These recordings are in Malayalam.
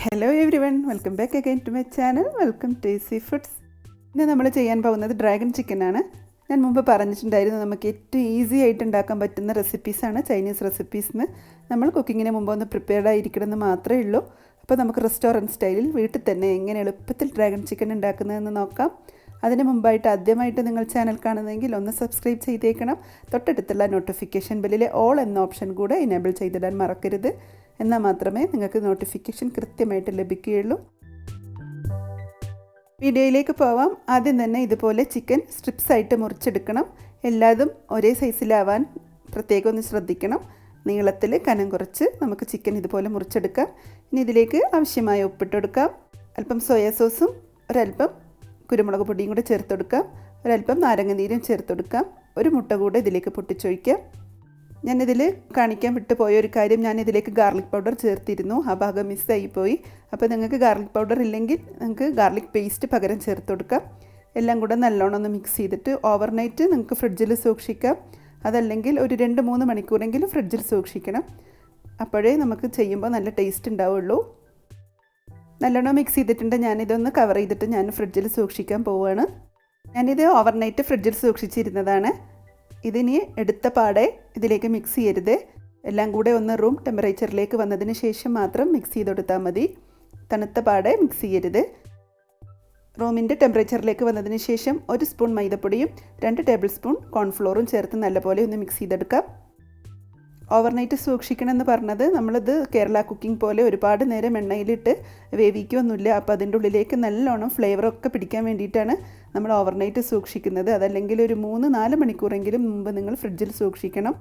Hello everyone, welcome back again to my channel. Welcome to easy foods. ഇന്ന് നമ്മൾ ചെയ്യാൻ പോകുന്നത് ഡ്രാഗൺ ചിക്കനാണ്. ഞാൻ മുമ്പ് പറഞ്ഞിട്ടുണ്ടായിരുന്നു നമുക്ക് ഏറ്റവും ഈസി ആയിട്ട് ഉണ്ടാക്കാൻ പറ്റുന്ന റെസിപ്പീസാണ് ചൈനീസ് റെസിപ്പീസിന്. നമ്മൾ കുക്കിങ്ങിന് മുമ്പ് ഒന്ന് പ്രിപ്പയർഡ് ആയിരിക്കണമെന്ന് മാത്രമേ ഉള്ളൂ. അപ്പോൾ നമുക്ക് റെസ്റ്റോറൻറ്റ് സ്റ്റൈലിൽ വീട്ടിൽ തന്നെ എങ്ങനെ എളുപ്പത്തിൽ ഡ്രാഗൺ ചിക്കൻ ഉണ്ടാക്കുന്നതെന്ന് നോക്കാം. അതിന് മുമ്പായിട്ട് ആദ്യമായിട്ട് നിങ്ങൾ ചാനൽ കാണുന്നതെങ്കിൽ ഒന്ന് സബ്സ്ക്രൈബ് ചെയ്തേക്കണം. തൊട്ടടുത്തുള്ള നോട്ടിഫിക്കേഷൻ ബെല്ലിലെ ഓൾ എന്ന ഓപ്ഷൻ കൂടെ എനേബിൾ ചെയ്തിടാൻ മറക്കരുത്. എന്നാൽ മാത്രമേ നിങ്ങൾക്ക് നോട്ടിഫിക്കേഷൻ കൃത്യമായിട്ട് ലഭിക്കുകയുള്ളൂ. വീഡിയോയിലേക്ക് പോവാം. ആദ്യം തന്നെ ഇതുപോലെ ചിക്കൻ സ്ട്രിപ്സ് ആയിട്ട് മുറിച്ചെടുക്കണം. എല്ലാതും ഒരേ സൈസിലാവാൻ പ്രത്യേകം ഒന്ന് ശ്രദ്ധിക്കണം. നീളത്തിൽ കനം കുറച്ച് നമുക്ക് ചിക്കൻ ഇതുപോലെ മുറിച്ചെടുക്കാം. ഇനി ഇതിലേക്ക് ആവശ്യമായ ഉപ്പിട്ടെടുക്കാം. അല്പം സോയാ സോസും ഒരല്പം കുരുമുളക് പൊടിയും കൂടെ ചേർത്തെടുക്കാം. ഒരല്പം നാരങ്ങ നീരും ചേർത്തെടുക്കാം. ഒരു മുട്ട കൂടെ ഇതിലേക്ക് പൊട്ടിച്ചൊഴിക്കാം. ഞാനിതിൽ കാണിക്കാൻ വിട്ടുപോയ ഒരു കാര്യം, ഞാനിതിലേക്ക് ഗാർലിക് പൗഡർ ചേർത്തിരുന്നു. ആ ഭാഗം മിസ്സായിപ്പോയി. അപ്പോൾ നിങ്ങൾക്ക് ഗാർലിക് പൗഡർ ഇല്ലെങ്കിൽ നിങ്ങൾക്ക് ഗാർലിക് പേസ്റ്റ് പകരം ചേർത്ത് കൊടുക്കാം. എല്ലാം കൂടെ നല്ലോണം ഒന്ന് മിക്സ് ചെയ്തിട്ട് ഓവർനൈറ്റ് നിങ്ങൾക്ക് ഫ്രിഡ്ജിൽ സൂക്ഷിക്കാം. അതല്ലെങ്കിൽ ഒരു 2-3 മണിക്കൂറെങ്കിലും ഫ്രിഡ്ജിൽ സൂക്ഷിക്കണം. അപ്പോഴേ നമുക്ക് ചെയ്യുമ്പോൾ നല്ല ടേസ്റ്റ് ഉണ്ടാവുള്ളൂ. നല്ലോണം മിക്സ് ചെയ്തിട്ടുണ്ട്. ഞാനിതൊന്ന് കവർ ചെയ്തിട്ട് ഞാൻ ഫ്രിഡ്ജിൽ സൂക്ഷിക്കാൻ പോവുകയാണ്. ഞാനിത് ഓവർനൈറ്റ് ഫ്രിഡ്ജിൽ സൂക്ഷിച്ചിരുന്നതാണ്. ഇതിനി എടുത്ത പാടെ ഇതിലേക്ക് മിക്സ് ചെയ്യരുത്. എല്ലാം കൂടെ ഒന്ന് റൂം ടെമ്പറേച്ചറിലേക്ക് വന്നതിന് ശേഷം മാത്രം മിക്സ് ചെയ്ത് കൊടുത്താൽ മതി. തണുത്ത പാടെ മിക്സ് ചെയ്യരുത്. റൂമിൻ്റെ ടെമ്പറേച്ചറിലേക്ക് വന്നതിന് ശേഷം 1 സ്പൂൺ മൈദപ്പൊടിയും 2 ടേബിൾ സ്പൂൺ കോൺഫ്ലോറും ചേർത്ത് നല്ലപോലെ ഒന്ന് മിക്സ് ചെയ്തെടുക്കാം. ഓവർനൈറ്റ് സൂക്ഷിക്കണമെന്ന് പറഞ്ഞത് നമ്മളിത് കേരള കുക്കിംഗ് പോലെ ഒരുപാട് നേരം എണ്ണയിലിട്ട് വേവിക്കുകയൊന്നുമില്ല. അപ്പോൾ അതിൻ്റെ ഉള്ളിലേക്ക് നല്ലോണം ഫ്ലേവറൊക്കെ പിടിക്കാൻ വേണ്ടിയിട്ടാണ് നമ്മൾ ഓവർനൈറ്റ് സൂക്ഷിക്കുന്നത്. അതല്ലെങ്കിൽ ഒരു 3-4 മണിക്കൂറെങ്കിലും മുമ്പ് നിങ്ങൾ ഫ്രിഡ്ജിൽ സൂക്ഷിക്കണം.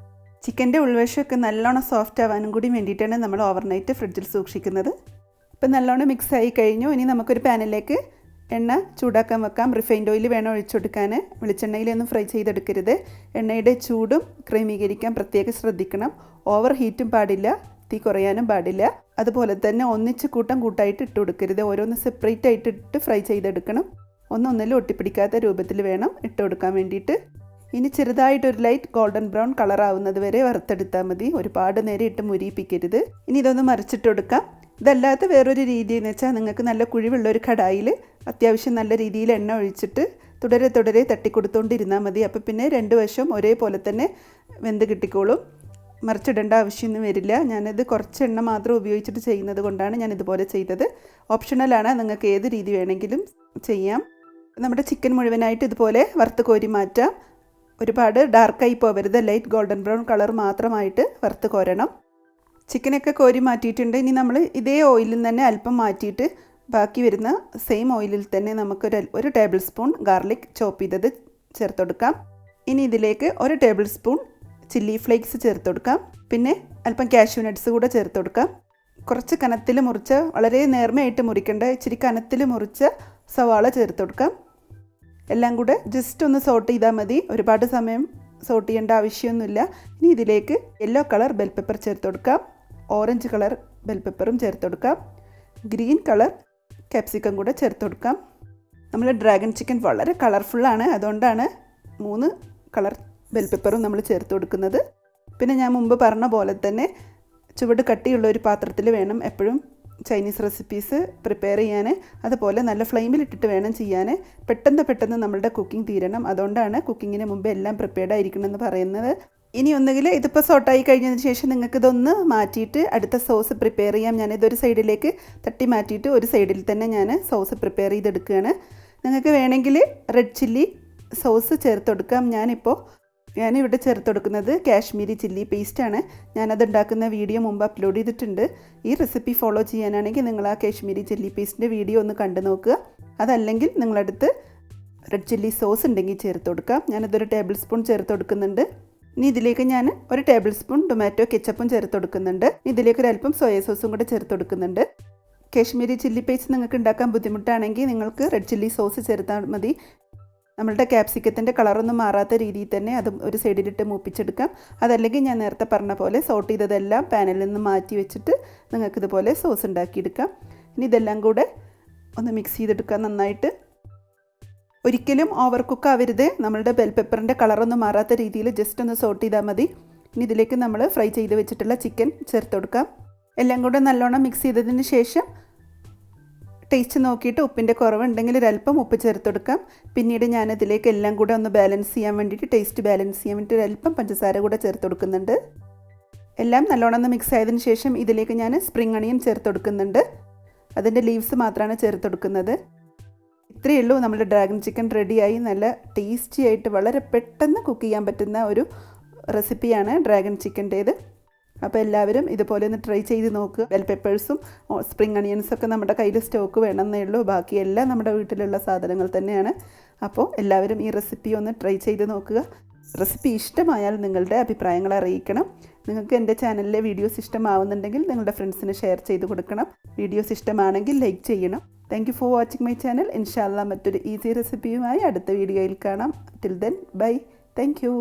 ചിക്കൻ്റെ ഉൾവശമൊക്കെ നല്ലോണം സോഫ്റ്റ് ആവാനും കൂടി വേണ്ടിയിട്ടാണ് നമ്മൾ ഓവർനൈറ്റ് ഫ്രിഡ്ജിൽ സൂക്ഷിക്കുന്നത്. ഇപ്പം നല്ലോണം മിക്സ് ആയി കഴിഞ്ഞു. ഇനി നമുക്കൊരു പാനിലേക്ക് എണ്ണ ചൂടാക്കാൻ വെക്കാം. റിഫൈൻഡ് ഓയിൽ വേണം ഒഴിച്ചെടുക്കാൻ. വെളിച്ചെണ്ണയിലൊന്നും ഫ്രൈ ചെയ്തെടുക്കരുത്. എണ്ണയുടെ ചൂടും ക്രമീകരിക്കാൻ പ്രത്യേകം ശ്രദ്ധിക്കണം. ഓവർ ഹീറ്റും പാടില്ല, തീ കുറയാനും പാടില്ല. അതുപോലെ തന്നെ ഒന്നിച്ച് കൂട്ടായിട്ട് ഇട്ട് കൊടുക്കരുത്. ഓരോന്ന് സെപ്പറേറ്റ് ആയിട്ട് ഇട്ട് ഫ്രൈ ചെയ്തെടുക്കണം. ഒന്നൊന്നിലും ഒട്ടിപ്പിടിക്കാത്ത രൂപത്തിൽ വേണം ഇട്ട് കൊടുക്കാൻ വേണ്ടിയിട്ട്. ഇനി ചെറുതായിട്ടൊരു ലൈറ്റ് ഗോൾഡൻ ബ്രൗൺ കളർ ആവുന്നത് വരെ വറുത്തെടുത്താൽ മതി. ഒരുപാട് നേരം ഇട്ട് മുരിയിപ്പിക്കരുത്. ഇനി ഇതൊന്ന് മറിച്ചിട്ട് കൊടുക്കാം. ഇതല്ലാത്ത വേറൊരു രീതി എന്ന് വെച്ചാൽ നിങ്ങൾക്ക് നല്ല കുഴിവുള്ളൊരു കടായിൽ അത്യാവശ്യം നല്ല രീതിയിൽ എണ്ണ ഒഴിച്ചിട്ട് തുടരെ തട്ടിക്കൊടുത്തുകൊണ്ടിരുന്നാൽ മതി. അപ്പോൾ പിന്നെ 2 വശവും ഒരേപോലെ തന്നെ വെന്ത് കിട്ടിക്കോളും. മറിച്ചിടേണ്ട ആവശ്യമൊന്നും വരില്ല. ഞാനിത് കുറച്ച് എണ്ണ മാത്രം ഉപയോഗിച്ചിട്ട് ചെയ്യുന്നത് കൊണ്ടാണ് ഞാൻ ഇതുപോലെ ചെയ്തത്. ഓപ്ഷണലാണ്, നിങ്ങൾക്ക് ഏത് രീതി വേണമെങ്കിലും ചെയ്യാം. നമ്മുടെ ചിക്കൻ മുഴുവനായിട്ട് ഇതുപോലെ വറുത്ത് കോരി മാറ്റാം. ഒരുപാട് ഡാർക്കായി പോവരുത്. ലൈറ്റ് ഗോൾഡൻ ബ്രൗൺ കളർ മാത്രമായിട്ട് വറുത്ത് കോരണം. ചിക്കനൊക്കെ കോരി മാറ്റിയിട്ടുണ്ട്. ഇനി നമ്മൾ ഇതേ ഓയിലിൽ തന്നെ അല്പം മാറ്റിയിട്ട് ബാക്കി വരുന്ന സെയിം ഓയിലിൽ തന്നെ നമുക്കൊരു ടേബിൾ സ്പൂൺ ഗാർലിക് ചോപ്പ് ചെയ്തത് ചേർത്ത് കൊടുക്കാം. ഇനി ഇതിലേക്ക് 1 ടേബിൾ സ്പൂൺ ചില്ലി ഫ്ലേക്സ് ചേർത്ത് കൊടുക്കാം. പിന്നെ അല്പം കാഷ്യൂ നട്ട്സ് കൂടെ ചേർത്ത് കൊടുക്കാം. കുറച്ച് കനത്തിൽ മുറിച്ച, വളരെ നേർമയായിട്ട് മുറിക്കേണ്ട, ഇച്ചിരി കനത്തിൽ മുറിച്ച സവാള ചേർത്ത് കൊടുക്കാം. എല്ലാം കൂടെ ജസ്റ്റ് ഒന്ന് സോട്ട് ചെയ്താൽ മതി. ഒരുപാട് സമയം സോട്ട് ചെയ്യേണ്ട ആവശ്യമൊന്നുമില്ല. ഇനി ഇതിലേക്ക് യെല്ലോ കളർ ബെൽ പെപ്പർ ചേർത്ത് കൊടുക്കാം. ഓറഞ്ച് കളർ ബെൽ പെപ്പറും ചേർത്ത് കൊടുക്കാം. ഗ്രീൻ കളർ ക്യാപ്സിക്കം കൂടെ ചേർത്ത് കൊടുക്കാം. നമ്മൾ ഡ്രാഗൺ ചിക്കൻ വളരെ കളർഫുള്ളാണ്, അതുകൊണ്ടാണ് 3 കളർ ബെൽ പെപ്പറും നമ്മൾ ചേർത്ത് കൊടുക്കുന്നത്. പിന്നെ ഞാൻ മുമ്പ് പറഞ്ഞ പോലെ തന്നെ ചുവട് കട്ടിയുള്ള ഒരു പാത്രത്തിൽ വേണം എപ്പോഴും ചൈനീസ് റെസിപ്പീസ് പ്രിപ്പയർ ചെയ്യാൻ. അതുപോലെ നല്ല ഫ്ലെയിമിലിട്ടിട്ട് വേണം ചെയ്യാൻ. പെട്ടെന്ന് നമ്മളുടെ കുക്കിംഗ് തീരണം. അതുകൊണ്ടാണ് കുക്കിങ്ങിന് മുമ്പ് എല്ലാം പ്രിപ്പയർഡ് ആയിരിക്കണം എന്ന് പറയുന്നത്. ഇനി ഒന്നുകിൽ ഇതിപ്പോൾ സോട്ടായി കഴിഞ്ഞതിന് ശേഷം നിങ്ങൾക്കിതൊന്ന് മാറ്റിയിട്ട് അടുത്ത സോസ് പ്രിപ്പയർ ചെയ്യാം. ഞാനിതൊരു സൈഡിലേക്ക് തട്ടി മാറ്റിയിട്ട് ഒരു സൈഡിൽ തന്നെ ഞാൻ സോസ് പ്രിപ്പയർ ചെയ്തെടുക്കുകയാണ്. നിങ്ങൾക്ക് വേണമെങ്കിൽ റെഡ് ചില്ലി സോസ് ചേർത്ത് കൊടുക്കാം. ഞാനിവിടെ ചേർത്ത് കൊടുക്കുന്നത് കാശ്മീരി ചില്ലി പേസ്റ്റാണ്. ഞാനത് ഉണ്ടാക്കുന്ന വീഡിയോ മുമ്പ് അപ്ലോഡ് ചെയ്തിട്ടുണ്ട്. ഈ റെസിപ്പി ഫോളോ ചെയ്യാനാണെങ്കിൽ നിങ്ങൾ ആ കാശ്മീരി ചില്ലി പേസ്റ്റിൻ്റെ വീഡിയോ ഒന്ന് കണ്ടു നോക്കുക. അതല്ലെങ്കിൽ നിങ്ങളടുത്ത് റെഡ് ചില്ലി സോസ് ഉണ്ടെങ്കിൽ ചേർത്ത് കൊടുക്കാം. ഞാനതൊരു ടേബിൾ സ്പൂൺ ചേർത്ത് കൊടുക്കുന്നുണ്ട്. ഇനി ഇതിലേക്ക് ഞാൻ 1 ടേബിൾ സ്പൂൺ ടൊമാറ്റോ കെച്ചപ്പും ചേർത്ത് കൊടുക്കുന്നുണ്ട്. ഇതിലേക്ക് ഒരല്പം സോയാ സോസും കൂടെ ചേർത്ത് കൊടുക്കുന്നുണ്ട്. കാശ്മീരി ചില്ലി പേസ്റ്റ് നിങ്ങൾക്ക് ഉണ്ടാക്കാൻ ബുദ്ധിമുട്ടാണെങ്കിൽ നിങ്ങൾക്ക് റെഡ് ചില്ലി സോസ് ചേർത്താൽ മതി. നമ്മളുടെ ക്യാപ്സിക്കത്തിൻ്റെ കളറൊന്നും മാറാത്ത രീതിയിൽ തന്നെ അത് ഒരു സൈഡിലിട്ട് മൂപ്പിച്ചെടുക്കാം. അതല്ലെങ്കിൽ ഞാൻ നേരത്തെ പറഞ്ഞ പോലെ സോട്ട് ചെയ്തതെല്ലാം പാനിൽ നിന്ന് മാറ്റി വെച്ചിട്ട് നിങ്ങൾക്കിതുപോലെ സോസ് ഉണ്ടാക്കിയെടുക്കാം. ഇനി ഇതെല്ലാം കൂടെ ഒന്ന് മിക്സ് ചെയ്തെടുക്കാം നന്നായിട്ട്. ഒരിക്കലും ഓവർ കുക്ക് ആവരുത്. നമ്മളുടെ ബെൽ പെപ്പറിൻ്റെ കളറൊന്നും മാറാത്ത രീതിയിൽ ജസ്റ്റ് ഒന്ന് സോട്ട് ചെയ്താൽ മതി. ഇനി ഇതിലേക്ക് നമ്മൾ ഫ്രൈ ചെയ്ത് വെച്ചിട്ടുള്ള ചിക്കൻ ചേർത്ത് കൊടുക്കാം. എല്ലാം കൂടെ നല്ലോണം മിക്സ് ചെയ്തതിന് ശേഷം ടേസ്റ്റ് നോക്കിയിട്ട് ഉപ്പിൻ്റെ കുറവുണ്ടെങ്കിൽ ഒരല്പം ഉപ്പ് ചേർത്ത് കൊടുക്കാം. പിന്നീട് ഞാനതിലേക്ക് എല്ലാം കൂടെ ഒന്ന് ബാലൻസ് ചെയ്യാൻ വേണ്ടിയിട്ട്, ടേസ്റ്റ് ബാലൻസ് ചെയ്യാൻ വേണ്ടിയിട്ട് ഒരല്പം പഞ്ചസാര കൂടെ ചേർത്ത് കൊടുക്കുന്നുണ്ട്. എല്ലാം നല്ലോണം ഒന്ന് മിക്സ് ആയതിനു ശേഷം ഇതിലേക്ക് ഞാൻ സ്പ്രിംഗ് അണിയൻ ചേർത്ത് കൊടുക്കുന്നുണ്ട്. അതിൻ്റെ ലീവ്സ് മാത്രമാണ് ചേർത്ത് കൊടുക്കുന്നത്. ഇത്രയേ ഉള്ളൂ, നമ്മുടെ ഡ്രാഗൺ ചിക്കൻ റെഡിയായി. നല്ല ടേസ്റ്റി ആയിട്ട് വളരെ പെട്ടെന്ന് കുക്ക് ചെയ്യാൻ പറ്റുന്ന ഒരു റെസിപ്പിയാണ് ഡ്രാഗൺ ചിക്കൻ്റേത്. അപ്പോൾ എല്ലാവരും ഇതുപോലെ ഒന്ന് ട്രൈ ചെയ്ത് നോക്കുക. ബെൽ പെപ്പേഴ്സും സ്പ്രിംഗ് അണിയൻസൊക്കെ നമ്മുടെ കയ്യിൽ സ്റ്റോക്ക് വേണമെന്നേ ഉള്ളൂ. ബാക്കിയെല്ലാം നമ്മുടെ വീട്ടിലുള്ള സാധനങ്ങൾ തന്നെയാണ്. അപ്പോൾ എല്ലാവരും ഈ റെസിപ്പി ഒന്ന് ട്രൈ ചെയ്ത് നോക്കുക. റെസിപ്പി ഇഷ്ടമായാൽ നിങ്ങളുടെ അഭിപ്രായങ്ങൾ അറിയിക്കണം. നിങ്ങൾക്ക് എൻ്റെ ചാനലിലെ വീഡിയോസ് ഇഷ്ടമാവുന്നുണ്ടെങ്കിൽ നിങ്ങളുടെ ഫ്രണ്ട്സിന് ഷെയർ ചെയ്ത് കൊടുക്കണം. വീഡിയോസ് ഇഷ്ടമാണെങ്കിൽ ലൈക്ക് ചെയ്യണം. Thank you for watching my channel. ഇൻഷാ അല്ലാഹ് മറ്റൊരു ഈസി റെസിപ്പിയുമായി അടുത്ത വീഡിയോയിൽ കാണാം. Till then bye. Thank you.